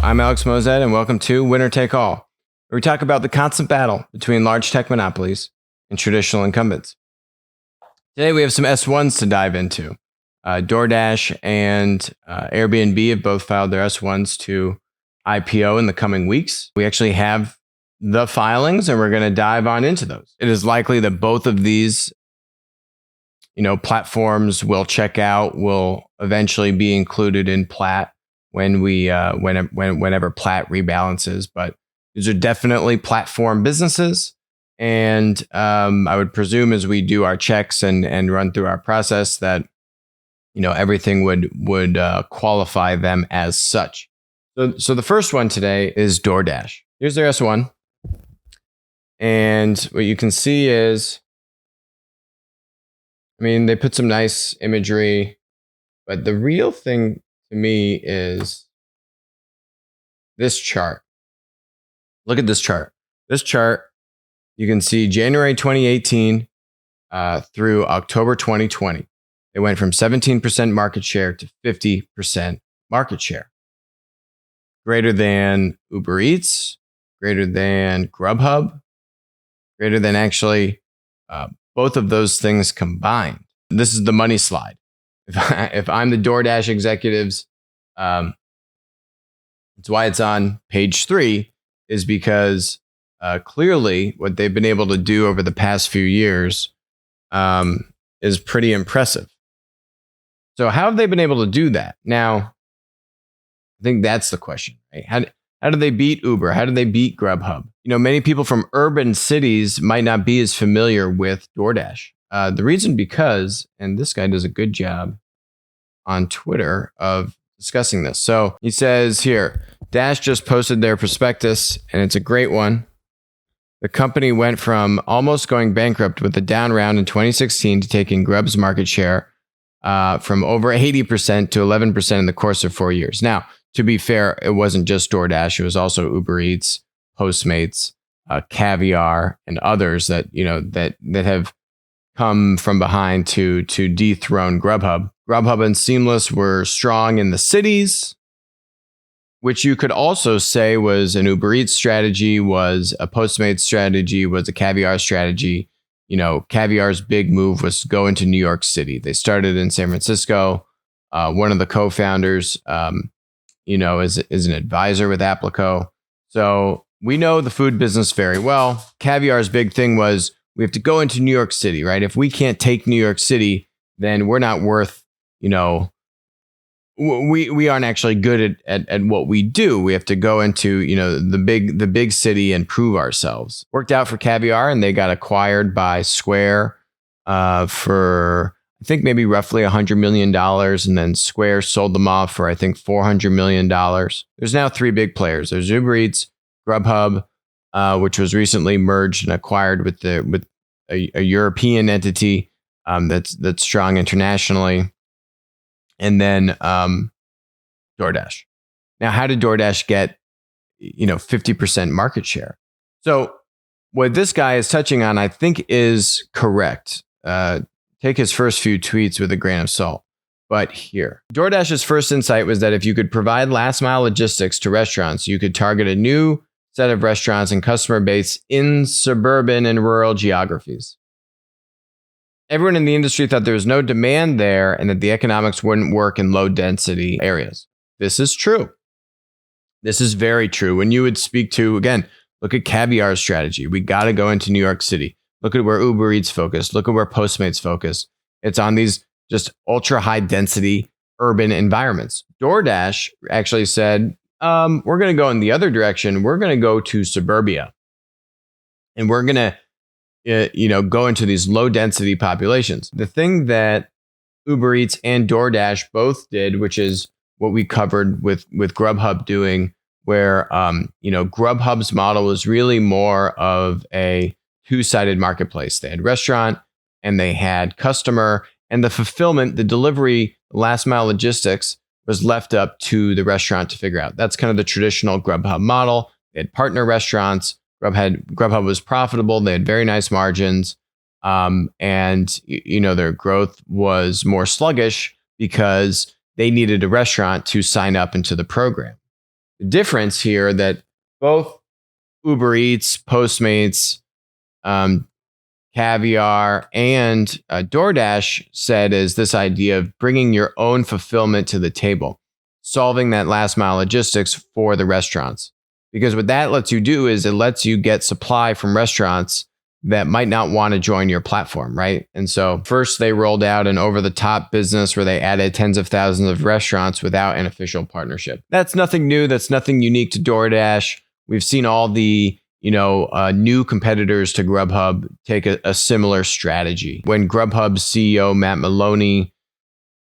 I'm Alex Mozet, and welcome to Winner Take All, where we talk about the constant battle between large tech monopolies and traditional incumbents. Today, we have some S-1s to dive into. DoorDash and Airbnb have both filed their S-1s to IPO in the coming weeks. We actually have the filings, and we're going to dive on into those. It is likely that both of these platforms will check out, will eventually be included in Platt when whenever Platt rebalances. But these are definitely platform businesses. And I would presume as we do our checks and run through our process that, everything would qualify them as such. So the first one today is DoorDash. Here's their S1. And what you can see is, they put some nice imagery, but the real thing to me is this chart. Look at this chart. This chart, you can see January 2018 through October 2020. It went from 17% market share to 50% market share. Greater than Uber Eats, greater than Grubhub, greater than actually both of those things combined. This is the money slide. If I'm the DoorDash executives, that's why it's on page 3, is because clearly what they've been able to do over the past few years is pretty impressive. So how have they been able to do that? Now, I think that's the question, right? How do they beat Uber? How do they beat Grubhub? Many people from urban cities might not be as familiar with DoorDash. The reason because, and this guy does a good job on Twitter of discussing this. So he says here, Dash just posted their prospectus, and it's a great one. The company went from almost going bankrupt with a down round in 2016 to taking Grub's market share from over 80% to 11% in the course of 4 years. Now, to be fair, it wasn't just DoorDash. It was also Uber Eats, Postmates, Caviar, and others that have come from behind to dethrone Grubhub. Grubhub and Seamless were strong in the cities, which you could also say was an Uber Eats strategy, was a Postmates strategy, was a Caviar strategy. Caviar's big move was to go into New York City. They started in San Francisco. One of the co-founders, is an advisor with Applico. So we know the food business very well. Caviar's big thing was we have to go into New York City, right? If we can't take New York City, then we're not worth, we aren't actually good at what we do. We have to go into, the big city and prove ourselves. Worked out for Caviar, and they got acquired by Square for, I think, maybe roughly $100 million. And then Square sold them off for, I think, $400 million. There's now 3 big players. There's Uber Eats, Grubhub, which was recently merged and acquired with a European entity that's strong internationally. And then DoorDash. Now, how did DoorDash get 50% market share? So what this guy is touching on, I think, is correct. Take his first few tweets with a grain of salt. But here, DoorDash's first insight was that if you could provide last mile logistics to restaurants, you could target a new set of restaurants and customer base in suburban and rural geographies. Everyone in the industry thought there was no demand there and that the economics wouldn't work in low density areas. This is true. This is very true. When you would speak to, again, look at Caviar's strategy. We got to go into New York City. Look at where Uber Eats focused. Look at where Postmates focused. It's on these just ultra high density urban environments. DoorDash actually said, we're going to go in the other direction. We're going to go to suburbia. And we're going to go into these low density populations. The thing that Uber Eats and DoorDash both did, which is what we covered with Grubhub doing, where Grubhub's model was really more of a two-sided marketplace. They had restaurant and they had customer, and the fulfillment, the delivery, last mile logistics was left up to the restaurant to figure out. That's kind of the traditional Grubhub model. They had partner restaurants. Grubhub was profitable. They had very nice margins. And their growth was more sluggish because they needed a restaurant to sign up into the program. The difference here that both Uber Eats, Postmates, Caviar, and DoorDash said is this idea of bringing your own fulfillment to the table, solving that last mile logistics for the restaurants. Because what that lets you do is it lets you get supply from restaurants that might not want to join your platform, right? And so first they rolled out an over-the-top business where they added tens of thousands of restaurants without an official partnership. That's nothing new. That's nothing unique to DoorDash. We've seen all the new competitors to Grubhub take a similar strategy. When Grubhub's CEO, Matt Maloney,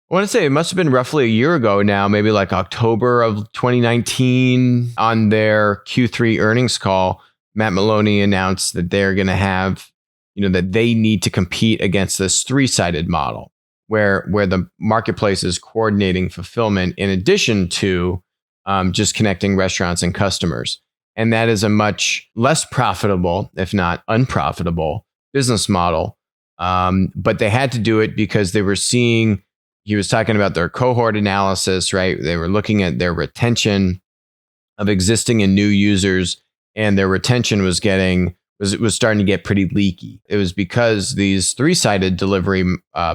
I want to say it must have been roughly a year ago now, maybe like October of 2019, on their Q3 earnings call, Matt Maloney announced that they're going to have, that they need to compete against this three-sided model where the marketplace is coordinating fulfillment in addition to just connecting restaurants and customers. And that is a much less profitable, if not unprofitable, business model. But they had to do it because they were seeing, he was talking about their cohort analysis, right? They were looking at their retention of existing and new users, and their retention was starting to get pretty leaky. It was because these three-sided delivery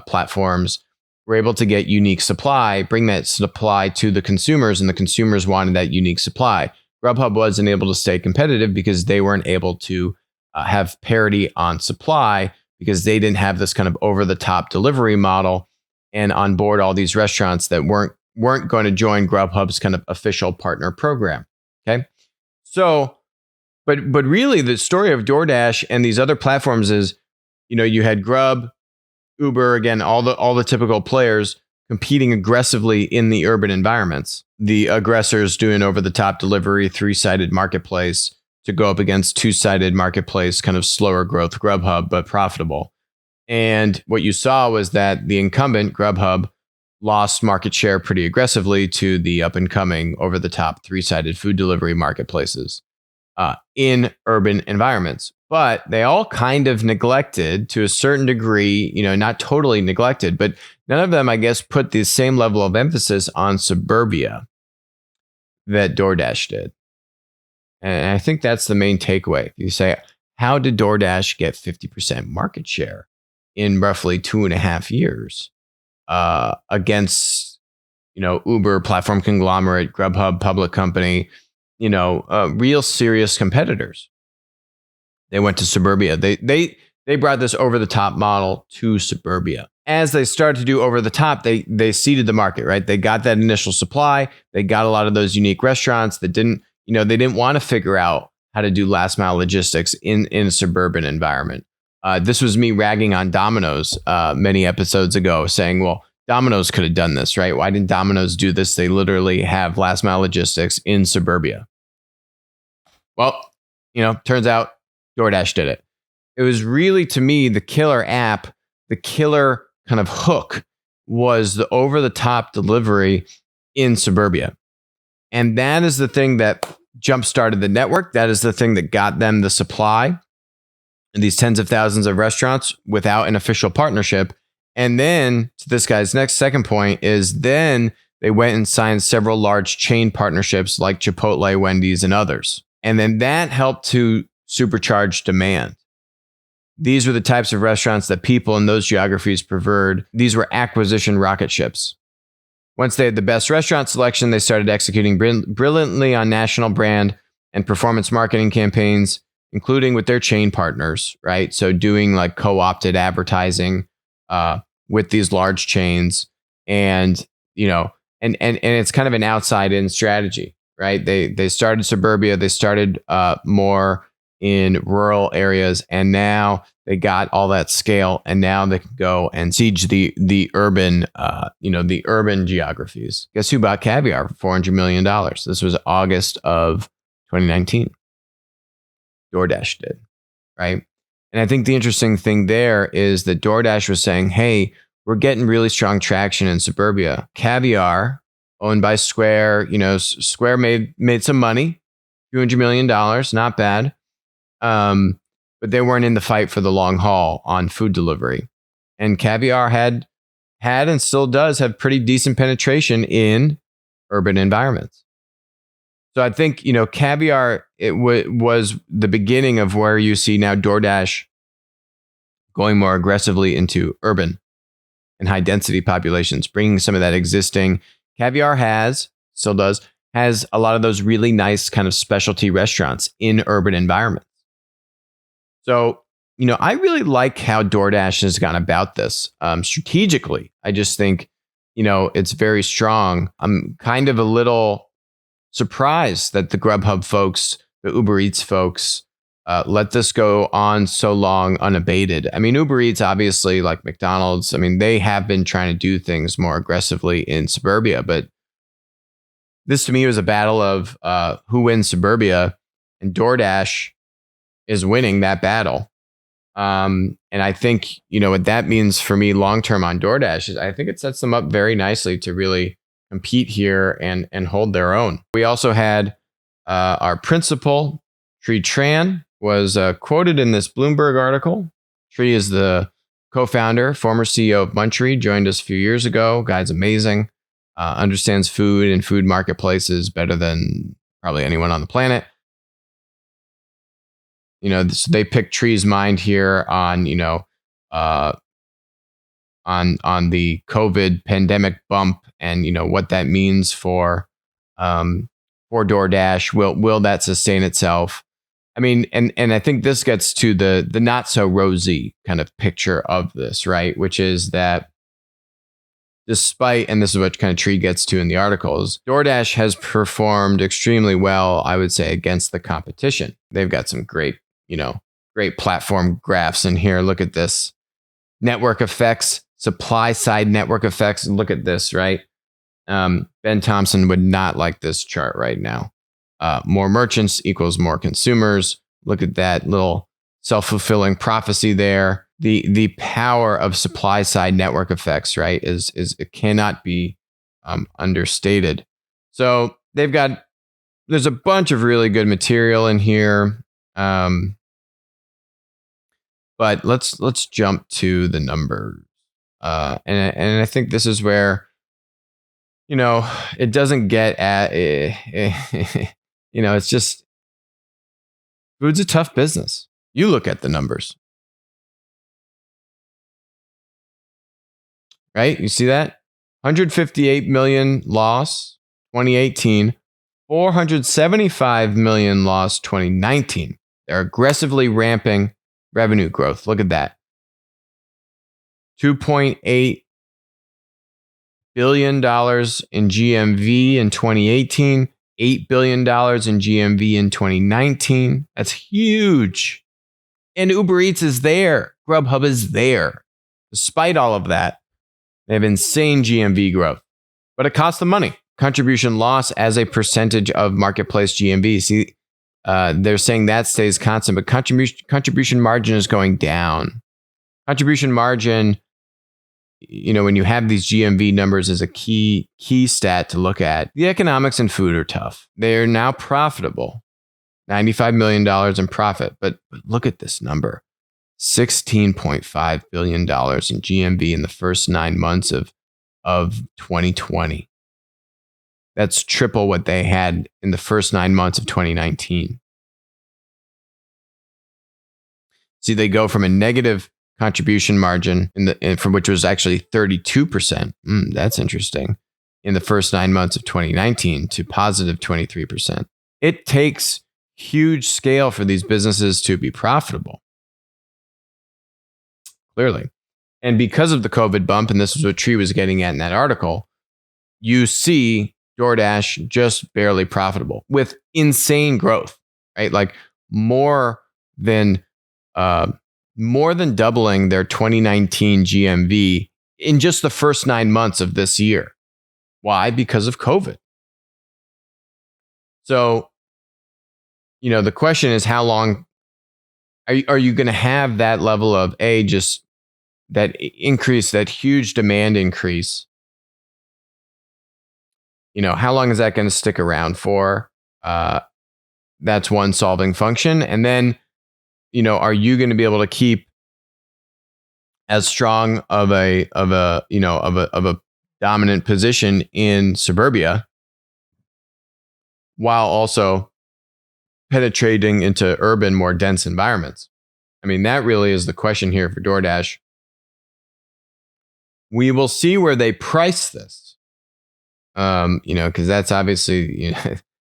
platforms were able to get unique supply, bring that supply to the consumers, and the consumers wanted that unique supply. Grubhub wasn't able to stay competitive because they weren't able to have parity on supply because they didn't have this kind of over-the-top delivery model and onboard all these restaurants that weren't going to join Grubhub's kind of official partner program. Okay, so but really the story of DoorDash and these other platforms is, you had Grub, Uber, again, all the typical players competing aggressively in the urban environments. The aggressors doing over-the-top delivery, three-sided marketplace to go up against two-sided marketplace, kind of slower growth Grubhub, but profitable. And what you saw was that the incumbent Grubhub lost market share pretty aggressively to the up-and-coming over-the-top three-sided food delivery marketplaces in urban environments. But they all kind of neglected to a certain degree, not totally neglected, but none of them, I guess, put the same level of emphasis on suburbia that DoorDash did. And I think that's the main takeaway. You say, how did DoorDash get 50% market share in roughly 2.5 years against, Uber, platform conglomerate, Grubhub, public company, real serious competitors? They went to suburbia. They brought this over-the-top model to suburbia. As they started to do over-the-top, they seeded the market, right? They got that initial supply. They got a lot of those unique restaurants that didn't want to figure out how to do last mile logistics in a suburban environment. This was me ragging on Domino's many episodes ago, saying, well, Domino's could have done this, right? Why didn't Domino's do this? They literally have last mile logistics in suburbia. Well, turns out DoorDash did it. It was really, to me, the killer app, the killer kind of hook was the over-the-top delivery in suburbia. And that is the thing that jump-started the network. That is the thing that got them the supply and these tens of thousands of restaurants without an official partnership. And then, to this guy's second point, is then they went and signed several large chain partnerships like Chipotle, Wendy's, and others. And then that helped to supercharge demand. These were the types of restaurants that people in those geographies preferred. These were acquisition rocket ships. Once they had the best restaurant selection, they started executing brilliantly on national brand and performance marketing campaigns, including with their chain partners, right? So doing like co-opted advertising with these large chains, and and it's kind of an outside-in strategy, right? They started suburbia, they started more in rural areas, and now they got all that scale, and now they can go and siege the urban, the urban geographies. Guess who bought Caviar for $400 million? This was August of 2019. DoorDash did, right? And I think the interesting thing there is that DoorDash was saying, hey, we're getting really strong traction in suburbia. Caviar, owned by Square, Square made some money, $200 million, not bad. But they weren't in the fight for the long haul on food delivery. And Caviar had and still does have pretty decent penetration in urban environments. So I think, Caviar, was the beginning of where you see now DoorDash going more aggressively into urban and high density populations, bringing some of that existing. Caviar still does, has a lot of those really nice kind of specialty restaurants in urban environments. So, I really like how DoorDash has gone about this strategically. I just think, it's very strong. I'm kind of a little surprised that the Grubhub folks, the Uber Eats folks, let this go on so long unabated. I mean, Uber Eats, obviously, like McDonald's, I mean, they have been trying to do things more aggressively in suburbia, but this to me was a battle of who wins suburbia, and DoorDash is winning that battle. And I think, what that means for me long-term on DoorDash is I think it sets them up very nicely to really compete here and hold their own. We also had our principal, Tree Tran, was quoted in this Bloomberg article. Tree is the co-founder, former CEO of Munchery, joined us a few years ago. Guy's amazing. Understands food and food marketplaces better than probably anyone on the planet. So they picked Tree's mind here on, on the COVID pandemic bump and, what that means for DoorDash. Will that sustain itself? I mean, and I think this gets to the not so rosy kind of picture of this, right? Which is that despite, and this is what kind of Tree gets to in the articles, DoorDash has performed extremely well, I would say, against the competition. They've got some great platform graphs in here. Look at this. Network effects, supply side network effects. Look at this, right? Ben Thompson would not like this chart right now. More merchants equals more consumers. Look at that little self-fulfilling prophecy there. The power of supply side network effects, right, is it cannot be understated. So there's a bunch of really good material in here. But let's jump to the numbers. And I think this is where, it doesn't get at, it's just, food's a tough business. You look at the numbers, right? You see that? 158 million loss, 2018, 475 million loss, 2019. They're aggressively ramping revenue growth. Look at that. $2.8 billion in GMV in 2018, $8 billion in GMV in 2019. That's huge. And Uber Eats is there. Grubhub is there. Despite all of that, they have insane GMV growth. But it costs them money. Contribution loss as a percentage of marketplace GMV. See, they're saying that stays constant, but contribution margin is going down. Contribution margin, when you have these GMV numbers, is a key stat to look at. The economics in food are tough. They're now profitable, $95 million in profit. But look at this number, $16.5 billion in GMV in the first 9 months of 2020. That's triple what they had in the first 9 months of 2019. See, they go from a negative contribution margin from which was actually 32%. That's interesting. In the first 9 months of 2019 to positive 23%. It takes huge scale for these businesses to be profitable. Clearly. And because of the COVID bump, and this is what Tree was getting at in that article, you see DoorDash just barely profitable with insane growth, right? Like more than doubling their 2019 GMV in just the first 9 months of this year. Why? Because of COVID. So, the question is, how long are you going to have that level of just that increase, that huge demand increase? How long is that going to stick around for? That's one solving function. And then, are you going to be able to keep as strong of a dominant position in suburbia while also penetrating into urban, more dense environments? I mean, that really is the question here for DoorDash. We will see where they price this, because that's obviously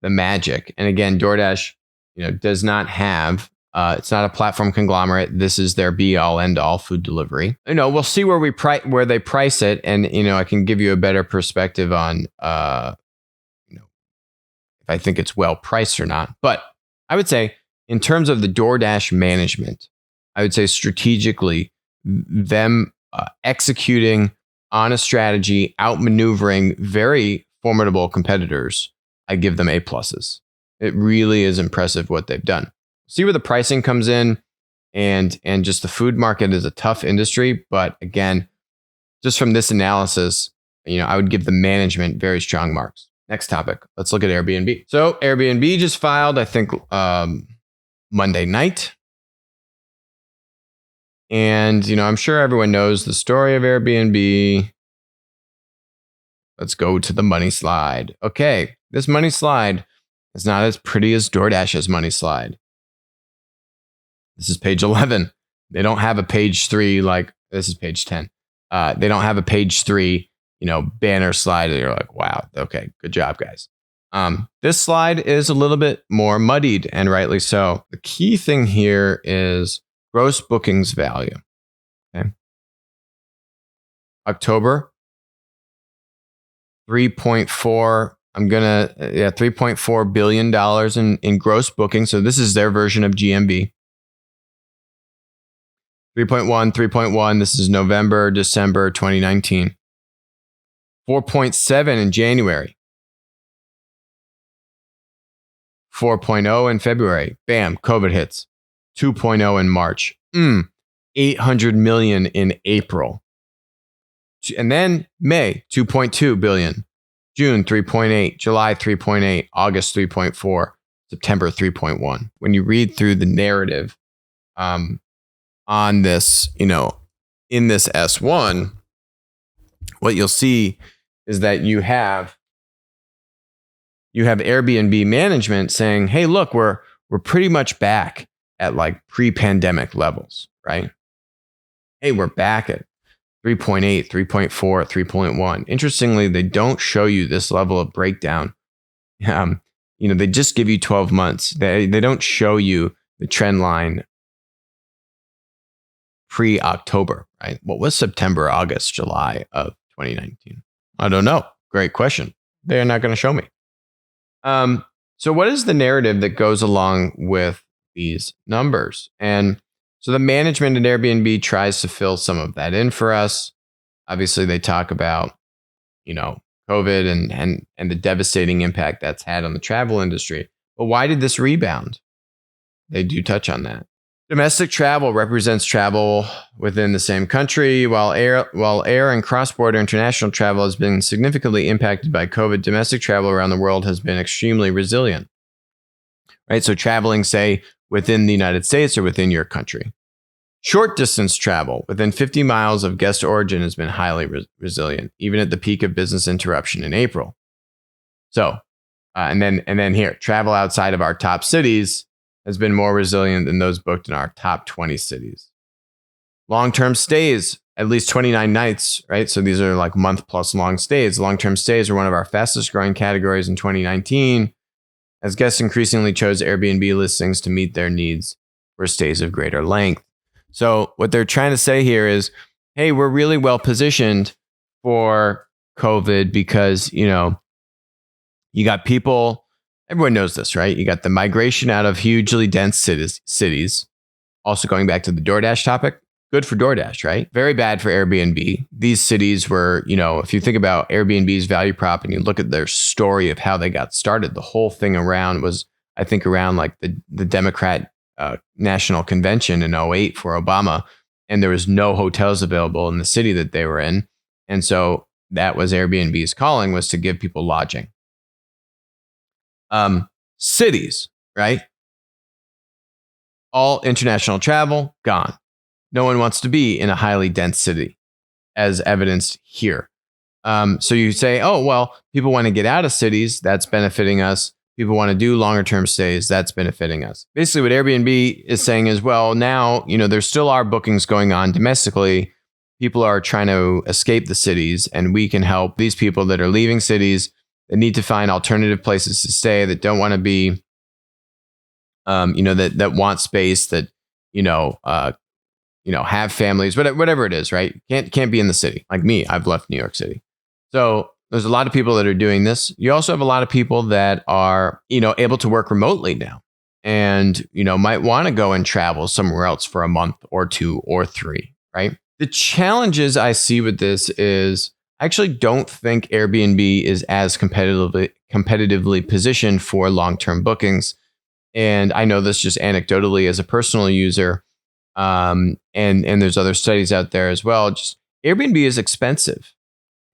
the magic. And again, DoorDash, does not have. It's not a platform conglomerate. This is their be all end all food delivery. We'll see where they price it, and I can give you a better perspective on if I think it's well priced or not. But I would say, in terms of the DoorDash management, I would say strategically, them executing on a strategy, outmaneuvering very formidable competitors, I give them A pluses. It really is impressive what they've done. See where the pricing comes in, and just the food market is a tough industry. But again, just from this analysis, I would give the management very strong marks. Next topic. Let's look at Airbnb. So Airbnb just filed, I think, Monday night. And, I'm sure everyone knows the story of Airbnb. Let's go to the money slide. Okay, this money slide is not as pretty as DoorDash's money slide. This is page 11. They don't have a page 3 like this is page 10. They don't have a page 3, banner slide that you're like, wow, okay, good job, guys. This slide is a little bit more muddied, and rightly so. The key thing here is gross bookings value. Okay. October, 3.4. $3.4 billion in gross bookings. So this is their version of GMV. 3.1. This is November, December 2019. 4.7 in January. 4.0 in February. Bam, COVID hits. 2.0 in March. 800 million in April. And then May, 2.2 billion. June, 3.8. July, 3.8. August, 3.4. September, 3.1. When you read through the narrative on this, in this S1, what you'll see is that you have Airbnb management saying, hey, look, we're pretty much back at like pre-pandemic levels, right? Hey, we're back at 3.8, 3.4, 3.1. Interestingly, they don't show you this level of breakdown. They just give you 12 months. They don't show you the trend line pre-October, right? What was September, August, July of 2019? I don't know. Great question. They're not going to show me. So what is the narrative that goes along with these numbers? And so the management at Airbnb tries to fill some of that in for us. Obviously, they talk about, COVID and the devastating impact that's had on the travel industry. But why did this rebound? They do touch on that. Domestic travel represents travel within the same country, while air and cross-border international travel has been significantly impacted by COVID. Domestic travel around the world has been extremely resilient. Right? So traveling, say, within the United States or within your country. Short distance travel within 50 miles of guest origin has been highly resilient, even at the peak of business interruption in April. So, and then here, travel outside of our top cities has been more resilient than those booked in our top 20 cities. Long-term stays, at least 29 nights, right? So these are like month plus long stays. Long-term stays are one of our fastest growing categories in 2019, as guests increasingly chose Airbnb listings to meet their needs for stays of greater length. So what they're trying to say here is, hey, we're really well positioned for COVID because, you got people, everyone knows this, right? You got the migration out of hugely dense cities. Also going back to the DoorDash topic, good for DoorDash, right? Very bad for Airbnb. These cities were, if you think about Airbnb's value prop and you look at their story of how they got started, the whole thing around was, I think, around like the Democrat National Convention in 2008 for Obama, and there was no hotels available in the city that they were in. And so that was Airbnb's calling, was to give people lodging. Cities, right? All international travel, gone. No one wants to be in a highly dense city, as evidenced here. So you say, oh, well, people want to get out of cities. That's benefiting us. people want to do longer term stays, that's benefiting us. Basically, what Airbnb is saying is, well, now, there still are bookings going on domestically. People are trying to escape the cities, and we can help these people that are leaving cities, that need to find alternative places to stay, that don't want to be, that want space, that, have families, whatever it is, right? Can't be in the city. Like me, I've left New York City. So there's a lot of people that are doing this. You also have a lot of people that are, able to work remotely now, and, might want to go and travel somewhere else for a month or 2 or 3, right? The challenges I see with this is I actually don't think Airbnb is as competitively positioned for long-term bookings. And I know this just anecdotally as a personal user. And there's other studies out there as well. Just Airbnb is expensive.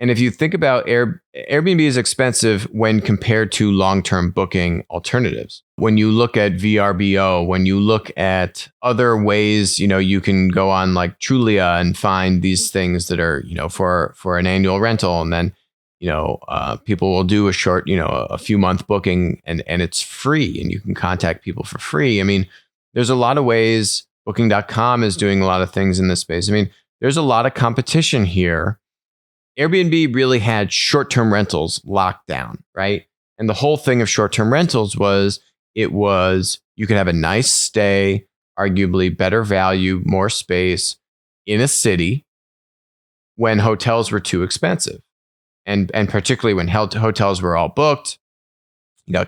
And if you think about Airbnb is expensive when compared to long-term booking alternatives. When you look at VRBO, when you look at other ways, you can go on like Trulia and find these things that are, for an annual rental. And then, people will do a short, a few month booking, and it's free, and you can contact people for free. I mean, there's a lot of ways. Booking.com is doing a lot of things in this space. I mean, there's a lot of competition here. Airbnb really had short-term rentals locked down, right? And the whole thing of short-term rentals was you could have a nice stay, arguably better value, more space in a city when hotels were too expensive. And particularly when hotels were all booked,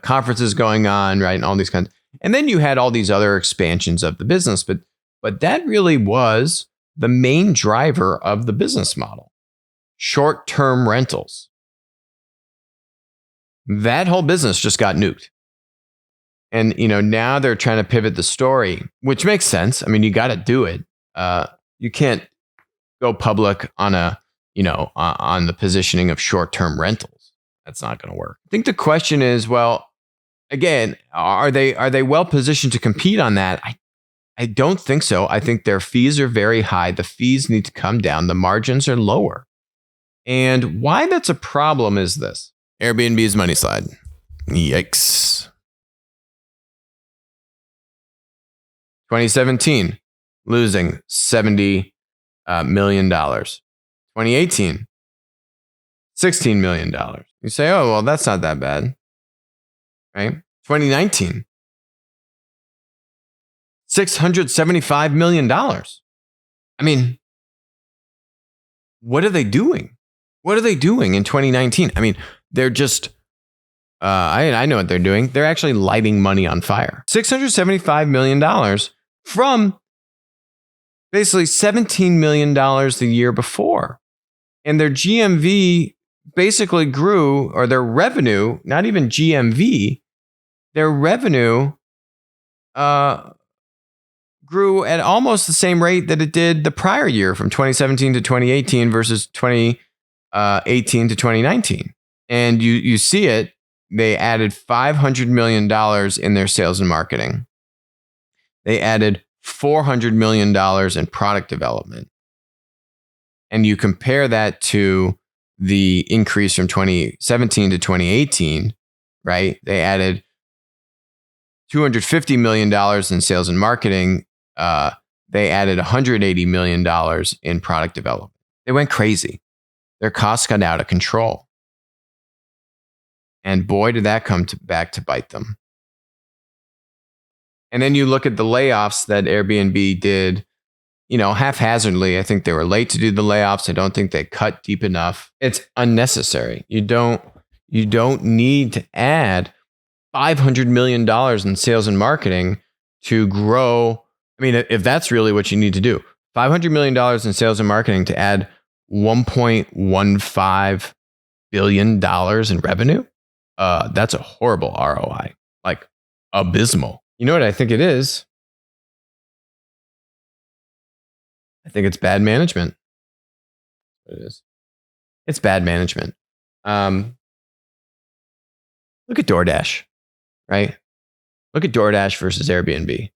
conferences going on, right? And all these kinds. And then you had all these other expansions of the business, but that really was the main driver of the business model. Short-term rentals. That whole business just got nuked. And, now they're trying to pivot the story, which makes sense. I mean, you got to do it. You can't go public on on the positioning of short-term rentals. That's not going to work. I think the question is, well, again, are they well positioned to compete on that? I don't think so. I think their fees are very high. The fees need to come down. The margins are lower. And why that's a problem is this. Airbnb's money slide. Yikes. 2017, losing $70 million. 2018, $16 million. You say, oh, well, that's not that bad. Right? 2019, $675 million. I mean, what are they doing? What are they doing in 2019? I mean, they're just, I know what they're doing. They're actually lighting money on fire. $675 million from basically $17 million the year before. And their GMV basically grew, or their revenue, not even GMV, their revenue grew at almost the same rate that it did the prior year, from 2017 to 2018 versus 2018 to 2019. And you see it, they added $500 million in their sales and marketing. They added $400 million in product development. And you compare that to the increase from 2017 to 2018, right? They added $250 million in sales and marketing. They added $180 million in product development. They went crazy. Their costs got out of control. And boy, did that come back to bite them. And then you look at the layoffs that Airbnb did, haphazardly. I think they were late to do the layoffs. I don't think they cut deep enough. It's unnecessary. You don't need to add $500 million in sales and marketing to grow. I mean, if that's really what you need to do, $500 million in sales and marketing to add $1.15 billion in revenue. That's a horrible ROI, like abysmal. You know what I think it is? I think it's bad management. That's what it is. It's bad management. Look at DoorDash, right? Look at DoorDash versus Airbnb.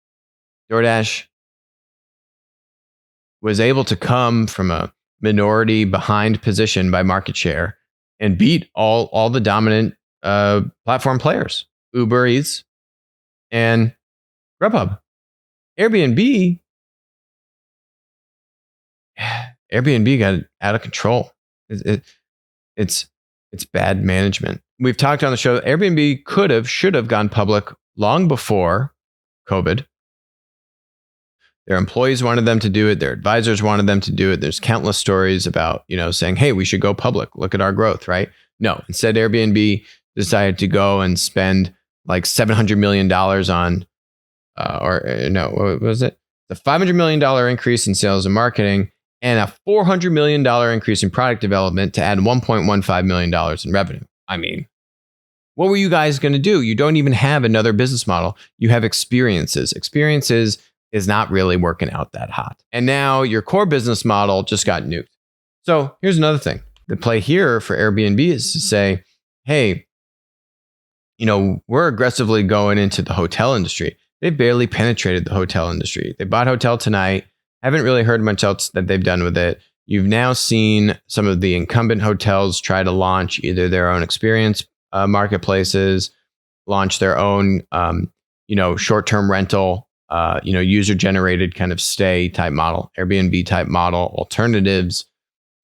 DoorDash was able to come from a minority behind position by market share and beat all the dominant platform players. Uber Eats, and Grubhub. Airbnb got out of control. It's bad management. We've talked on the show. Airbnb should have gone public long before COVID. Their employees wanted them to do it. Their advisors wanted them to do it. There's countless stories about, saying, hey, we should go public. Look at our growth, right? No, instead Airbnb decided to go and spend like $700 million on, what was it? The $500 million increase in sales and marketing and a $400 million increase in product development to add $1.15 million in revenue. I mean, what were you guys going to do? You don't even have another business model. You have experiences. Experiences is not really working out that hot. And now your core business model just got nuked. So here's another thing. The play here for Airbnb is to say, hey, we're aggressively going into the hotel industry. They barely penetrated the hotel industry. They bought Hotel Tonight. Haven't really heard much else that they've done with it. You've now seen some of the incumbent hotels try to launch either their own experience marketplaces, launch their own, short-term rental, user-generated kind of stay type model, Airbnb type model, alternatives.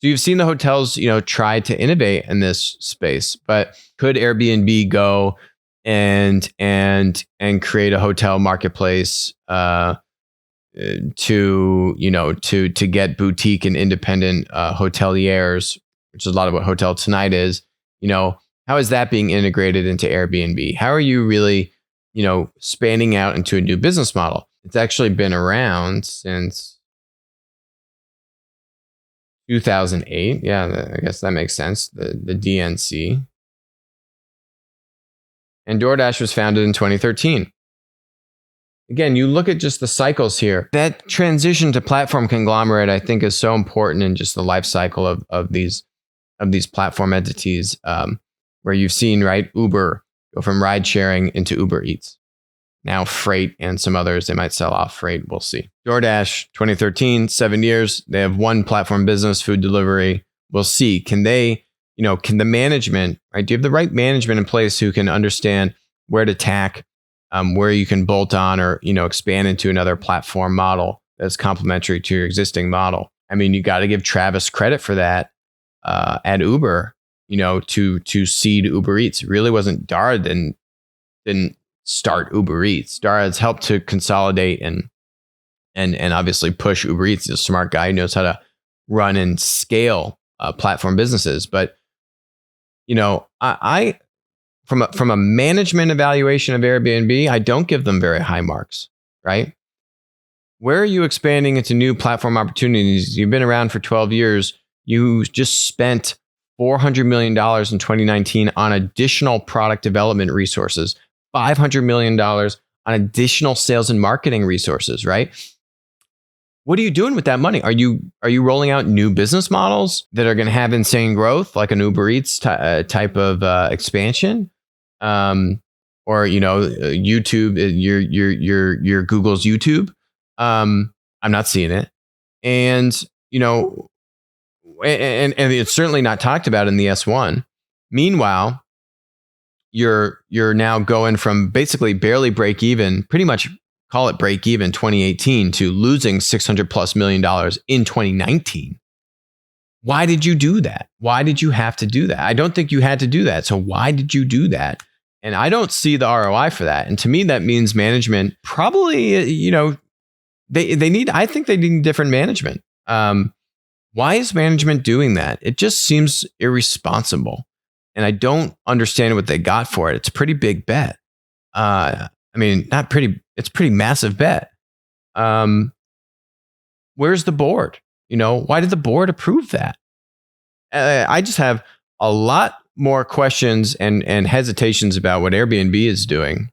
So you've seen the hotels, try to innovate in this space, but could Airbnb go and create a hotel marketplace to get boutique and independent hoteliers, which is a lot of what Hotel Tonight is. How is that being integrated into Airbnb? How are you really, spanning out into a new business model? It's actually been around since 2008. Yeah, I guess that makes sense. The DNC. And DoorDash was founded in 2013. Again, you look at just the cycles here. That transition to platform conglomerate, I think, is so important in just the life cycle of these platform entities, where you've seen, right, Uber go from ride sharing into Uber Eats. Now Freight and some others, they might sell off Freight. We'll see. DoorDash, 2013, 7 years. They have one platform business, food delivery. We'll see. Can they, can the management, right? Do you have the right management in place who can understand where to tack, where you can bolt on or, expand into another platform model that's complementary to your existing model? I mean, you got to give Travis credit for that at Uber, to seed Uber Eats. It really wasn't Dara didn't start Uber Eats. Dara has helped to consolidate and obviously push Uber Eats. He's a smart guy. He knows how to run and scale platform businesses. But, I from a management evaluation of Airbnb, I don't give them very high marks, right? Where are you expanding into new platform opportunities? You've been around for 12 years. You just spent $400 million in 2019 on additional product development resources, $500 million on additional sales and marketing resources, right? What are you doing with that money? Are you rolling out new business models that are going to have insane growth, like an Uber Eats type of expansion, or YouTube, your Google's YouTube? I'm not seeing it, and and it's certainly not talked about in the S-1. Meanwhile, you're now going from basically barely break even, pretty much call it break even 2018, to losing $600+ million in 2019. Why did you do that? Why did you have to do that? I don't think you had to do that. So why did you do that? And I don't see the ROI for that. And to me, that means management probably, I think they need different management. Why is management doing that? It just seems irresponsible. And I don't understand what they got for it. It's a pretty big bet. It's a pretty massive bet. Where's the board? Why did the board approve that? I just have a lot more questions and hesitations about what Airbnb is doing.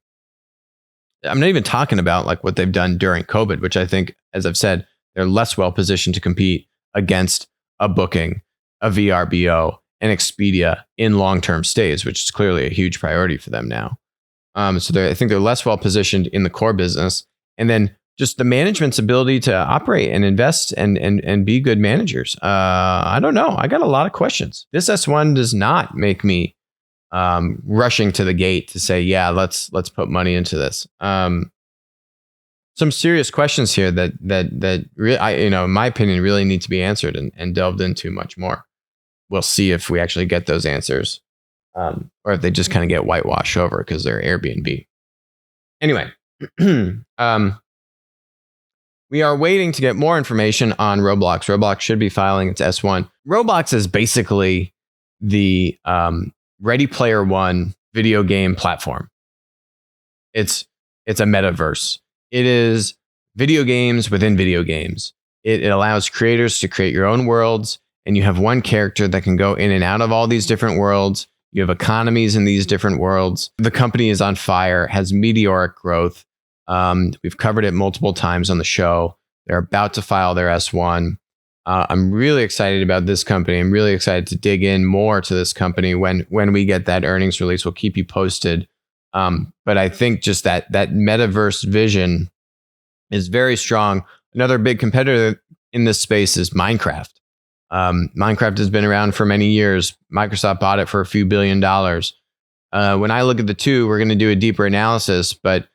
I'm not even talking about like what they've done during COVID, which I think, as I've said, they're less well positioned to compete against a Booking, a VRBO, and Expedia in long-term stays, which is clearly a huge priority for them now. So I think they're less well positioned in the core business, and then just the management's ability to operate and invest and be good managers. I don't know. I got a lot of questions. This S1 does not make me rushing to the gate to say, yeah, let's put money into this. Some serious questions here that in my opinion, really need to be answered and delved into much more. We'll see if we actually get those answers, or if they just kind of get whitewashed over because they're Airbnb. Anyway, we are waiting to get more information on Roblox. Roblox should be filing its S-1. Roblox is basically the Ready Player One video game platform. It's a metaverse. It is video games within video games. It allows creators to create your own worlds, and you have one character that can go in and out of all these different worlds. You have economies in these different worlds. The company is on fire, has meteoric growth. We've covered it multiple times on the show. They're about to file their S-1. I'm really excited about this company. I'm really excited to dig in more to this company when we get that earnings release. We'll keep you posted. But I think just that metaverse vision is very strong. Another big competitor in this space is Minecraft. Minecraft has been around for many years. Microsoft bought it for a few $1 billion. When I look at the two, we're going to do a deeper analysis, but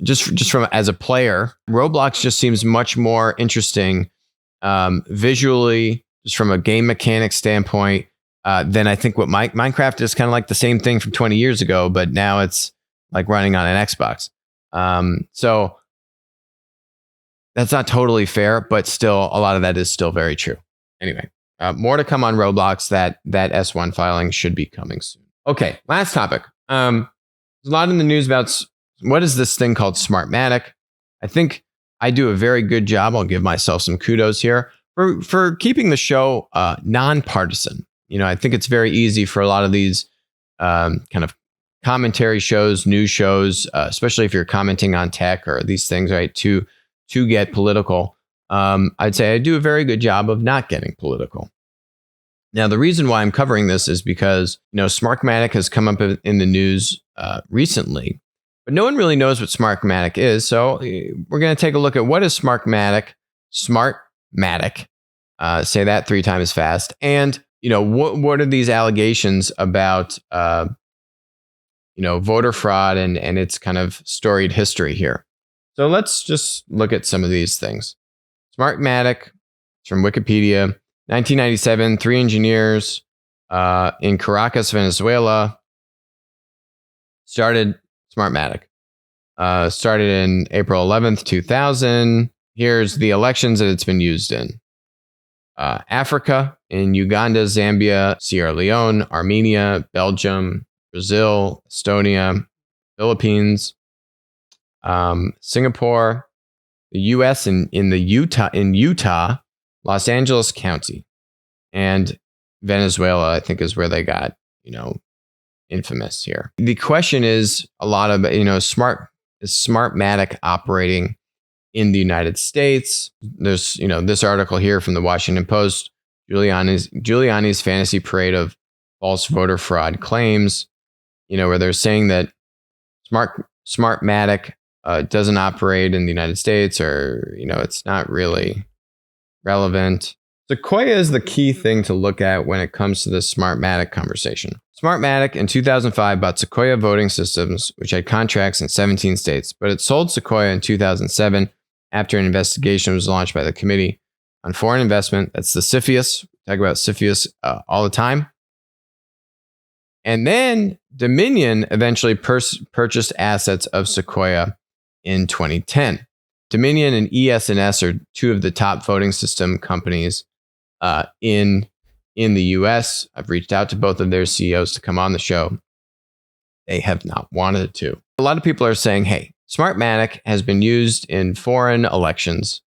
just from as a player, Roblox just seems much more interesting visually, just from a game mechanic standpoint, than I think what Minecraft is. Kind of like the same thing from 20 years ago, but now it's like running on an Xbox. So that's not totally fair, but still a lot of that is still very true. Anyway, more to come on Roblox. That S-1 filing should be coming soon. Okay, last topic. There's a lot in the news about what is this thing called Smartmatic. I think I do a very good job. I'll give myself some kudos here for keeping the show nonpartisan. I think it's very easy for a lot of these kind of commentary shows, news shows, especially if you're commenting on tech or these things, right, to get political. I'd say I do a very good job of not getting political. Now, the reason why I'm covering this is because, Smartmatic has come up in the news recently, but no one really knows what Smartmatic is. So we're going to take a look at what is Smartmatic. Smartmatic. Say that 3 times fast. And, what are these allegations about, voter fraud and its kind of storied history here. So let's just look at some of these things. Smartmatic, it's from Wikipedia, 1997, 3 engineers in Caracas, Venezuela, started Smartmatic. Started in April 11th, 2000. Here's the elections that it's been used in. Africa, in Uganda, Zambia, Sierra Leone, Armenia, Belgium, Brazil, Estonia, Philippines, Singapore, the U.S. in Utah, Los Angeles County, and Venezuela, I think, is where they got, infamous here. The question is a lot of, is Smartmatic operating in the United States? There's, this article here from the Washington Post, Giuliani's fantasy parade of false voter fraud claims, where they're saying that Smartmatic doesn't operate in the United States, or, it's not really relevant. Sequoia is the key thing to look at when it comes to this Smartmatic conversation. Smartmatic in 2005 bought Sequoia Voting Systems, which had contracts in 17 states, but it sold Sequoia in 2007 after an investigation was launched by the Committee on Foreign Investment. That's the CFIUS. We talk about CFIUS all the time. And then Dominion eventually purchased assets of Sequoia in 2010. Dominion and ES&S are 2 of the top voting system companies in the US. I've reached out to both of their CEOs to come on the show. They have not wanted to. A lot of people are saying, hey, Smartmatic has been used in foreign elections.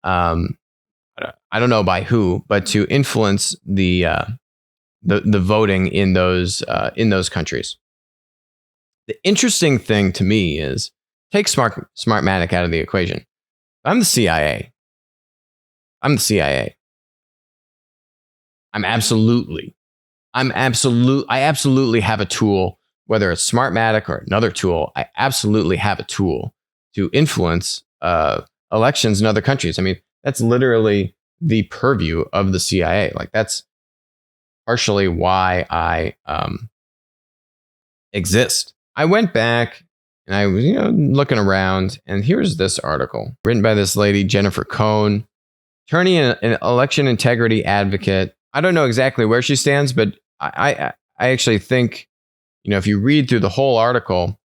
I don't know by who, but to influence the voting in those countries. The interesting thing to me is take Smartmatic out of the equation. I'm the CIA. I absolutely have a tool, whether it's Smartmatic or another tool. I absolutely have a tool to influence elections in other countries. I mean, that's literally the purview of the CIA. Like, that's partially why I exist. I went back and I was, looking around, and here's this article written by this lady, Jennifer Cohn, attorney and an election integrity advocate. I don't know exactly where she stands, but I actually think, if you read through the whole article,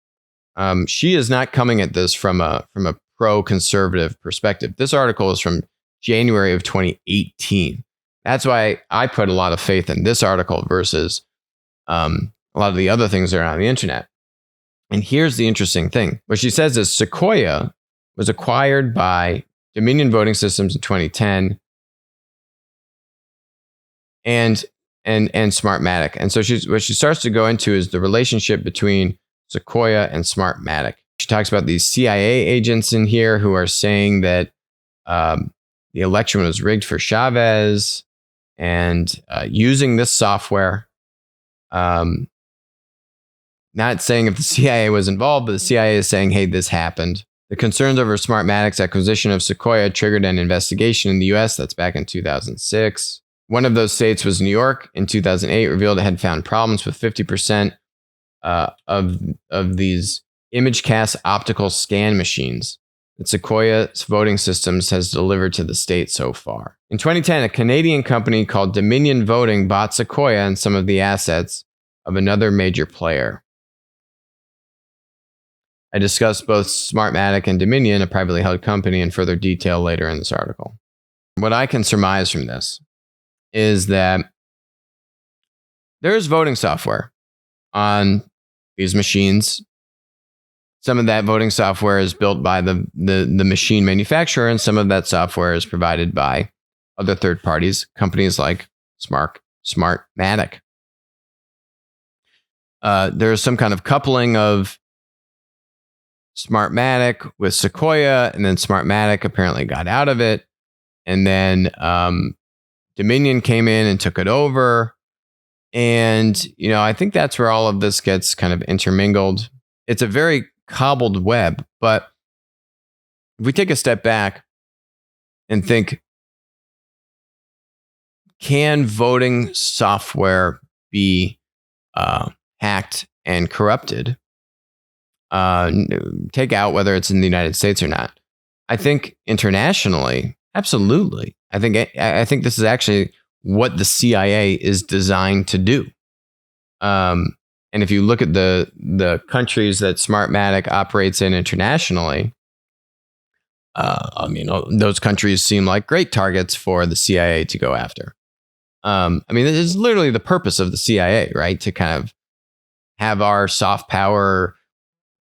she is not coming at this from a pro-conservative perspective. This article is from January of 2018. That's why I put a lot of faith in this article versus a lot of the other things that are on the internet. And here's the interesting thing. What she says is Sequoia was acquired by Dominion Voting Systems in 2010 and Smartmatic. And so what she starts to go into is the relationship between Sequoia and Smartmatic. She talks about these CIA agents in here who are saying that the election was rigged for Chavez and using this software. Not saying if the CIA was involved, but the CIA is saying, hey, this happened. The concerns over Smartmatic's acquisition of Sequoia triggered an investigation in the US. That's back in 2006. One of those states was New York. In 2008, revealed it had found problems with 50% of these ImageCast optical scan machines that Sequoia's voting systems has delivered to the state so far. In 2010, a Canadian company called Dominion Voting bought Sequoia and some of the assets of another major player. I discussed both Smartmatic and Dominion, a privately held company, in further detail later in this article. What I can surmise from this is that there is voting software on these machines. Some of that voting software is built by the machine manufacturer, and some of that software is provided by other third parties, companies like Smartmatic. There's some kind of coupling of Smartmatic with Sequoia, and then Smartmatic apparently got out of it, and then Dominion came in and took it over. And, I think that's where all of this gets kind of intermingled. It's a very cobbled web, but if we take a step back and think, can voting software be hacked and corrupted? Take out whether it's in the United States or not. I think internationally, absolutely. I think this is actually what the CIA is designed to do. And if you look at the countries that Smartmatic operates in internationally, those countries seem like great targets for the CIA to go after. This is literally the purpose of the CIA, right? To kind of have our soft power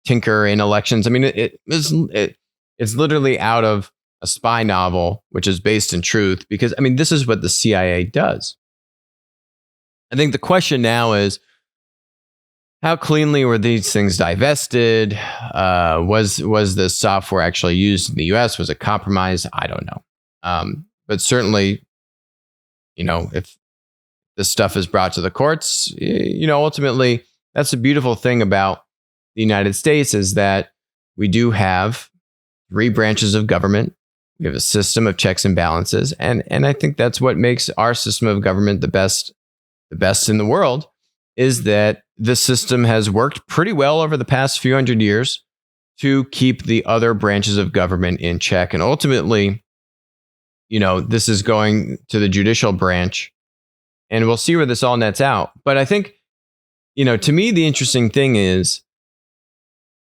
tinker in elections. It's literally out of a spy novel, which is based in truth, because this is what the CIA does. I think the question now is, how cleanly were these things divested? Was this software actually used in the US? Was it compromised? I don't know. But certainly, if this stuff is brought to the courts, ultimately, that's the beautiful thing about the United States, is that we do have 3 branches of government. We have a system of checks and balances. And I think that's what makes our system of government the best in the world, is that the system has worked pretty well over the past few hundred years to keep the other branches of government in check. And ultimately, this is going to the judicial branch, and we'll see where this all nets out. But I think, to me, the interesting thing is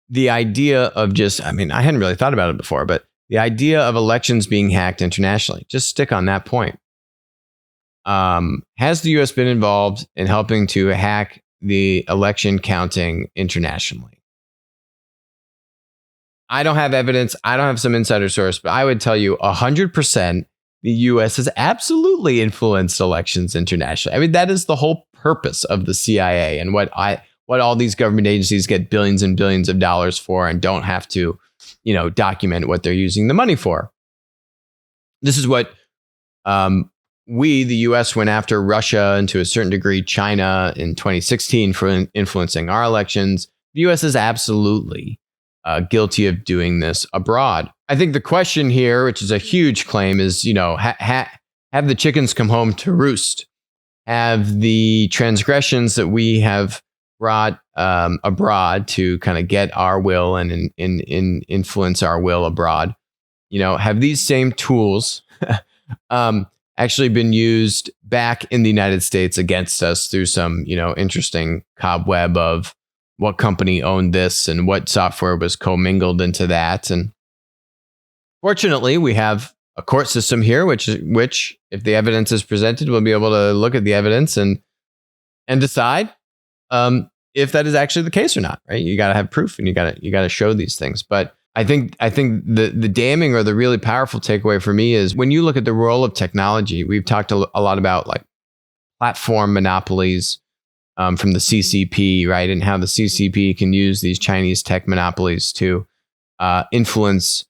the idea of I hadn't really thought about it before, but the idea of elections being hacked internationally. Just stick on that point. Has the U.S. been involved in helping to hack the election counting internationally? I don't have evidence. I don't have some insider source, but I would tell you 100% the U.S. has absolutely influenced elections internationally. That is the whole purpose of the CIA, and what all these government agencies get billions and billions of dollars for and don't have to, document what they're using the money for. This is what we, the US, went after Russia and to a certain degree China in 2016 for influencing our elections. The US is absolutely guilty of doing this abroad. I think the question here, which is a huge claim, is, have the chickens come home to roost? Have the transgressions that we have brought abroad to kind of get our will and influence our will abroad, have these same tools actually been used back in the United States against us through some, interesting cobweb of what company owned this and what software was commingled into that. And fortunately, we have a court system here, which if the evidence is presented, we'll be able to look at the evidence and decide if that is actually the case or not. Right? You got to have proof, and you got to show these things. But I think the damning or the really powerful takeaway for me is when you look at the role of technology. We've talked a lot about like platform monopolies from the CCP, right, and how the CCP can use these Chinese tech monopolies to influence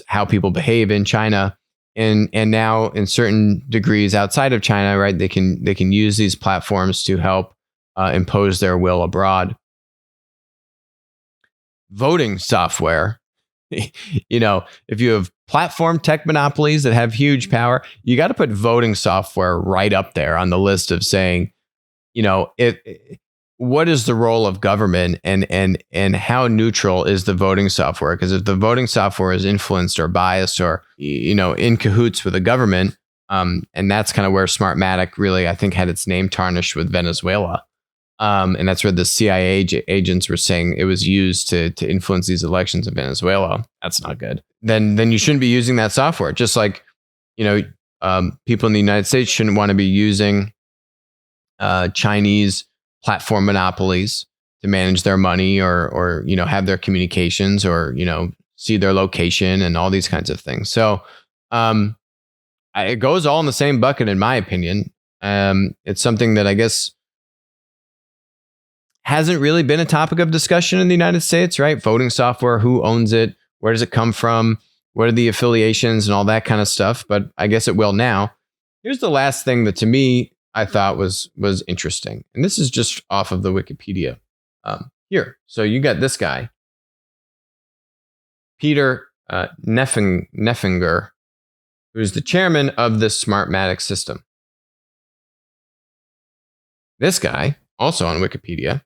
how people behave in China, and now in certain degrees outside of China, right? They can use these platforms to help impose their will abroad. Voting software, if you have platform tech monopolies that have huge power, you got to put voting software right up there on the list of saying, what is the role of government and how neutral is the voting software? Because if the voting software is influenced or biased or, in cahoots with the government, and that's kind of where Smartmatic really, I think, had its name tarnished with Venezuela. And that's where the CIA agents were saying it was used to influence these elections in Venezuela. That's not good. Then you shouldn't be using that software. Just like, people in the United States shouldn't want to be using Chinese platform monopolies to manage their money or have their communications or, see their location and all these kinds of things. So it goes all in the same bucket, in my opinion. It's something that I guess hasn't really been a topic of discussion in the United States, right? Voting software, who owns it? Where does it come from? What are the affiliations and all that kind of stuff? But I guess it will now. Here's the last thing that to me, I thought was interesting. And this is just off of the Wikipedia here. So you got this guy, Peter Neffinger, who's the chairman of the Smartmatic system. This guy, also on Wikipedia,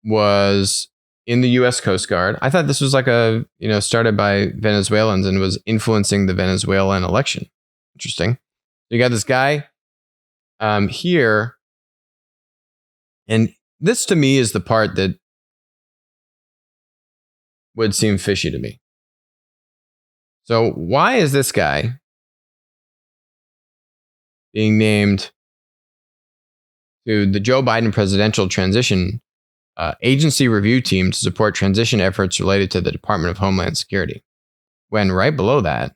was in the U.S. Coast Guard. I thought this was like started by Venezuelans and was influencing the Venezuelan election. Interesting. You got this guy here, and this to me is the part that would seem fishy to me. So why is this guy being named to the Joe Biden presidential transition agency review team to support transition efforts related to the Department of Homeland Security, when right below that,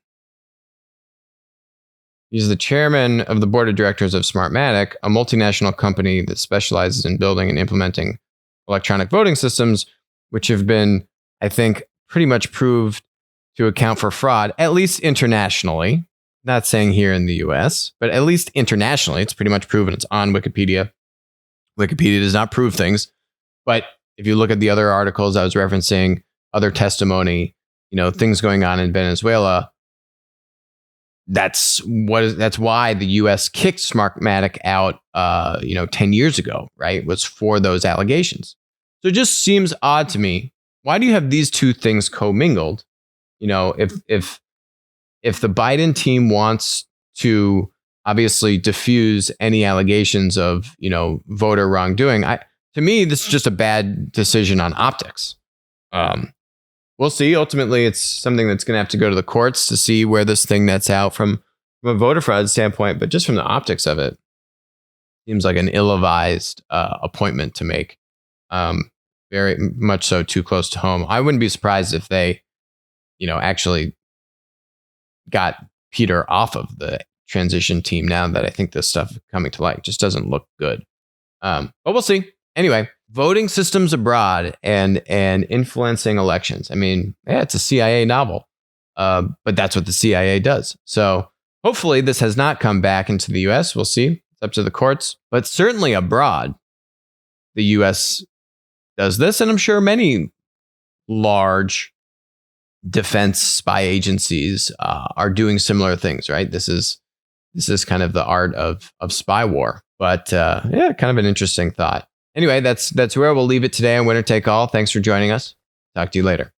he's the chairman of the board of directors of Smartmatic, a multinational company that specializes in building and implementing electronic voting systems, which have been, I think, pretty much proved to account for fraud, at least internationally. Not saying here in the US, but at least internationally, it's pretty much proven. It's on Wikipedia. Wikipedia does not prove things. But if you look at the other articles I was referencing, other testimony, things going on in Venezuela, that's why the U.S. kicked Smartmatic out, 10 years ago, right? Was for those allegations. So it just seems odd to me. Why do you have these two things commingled? If the Biden team wants to obviously diffuse any allegations of, voter wrongdoing, to me, this is just a bad decision on optics. We'll see. Ultimately, it's something that's going to have to go to the courts to see where this thing nets out from a voter fraud standpoint. But just from the optics of it, seems like an ill-advised appointment to make. Very much so too close to home. I wouldn't be surprised if they, actually got Peter off of the transition team now that I think this stuff is coming to light. Just doesn't look good. But we'll see. Anyway, voting systems abroad and influencing elections. I mean, it's a CIA novel, but that's what the CIA does. So hopefully this has not come back into the U.S. We'll see. It's up to the courts. But certainly abroad, the U.S. does this. And I'm sure many large defense spy agencies are doing similar things, right? This is kind of the art of spy war. But kind of an interesting thought. Anyway, that's where we'll leave it today on Winner Take All. Thanks for joining us. Talk to you later.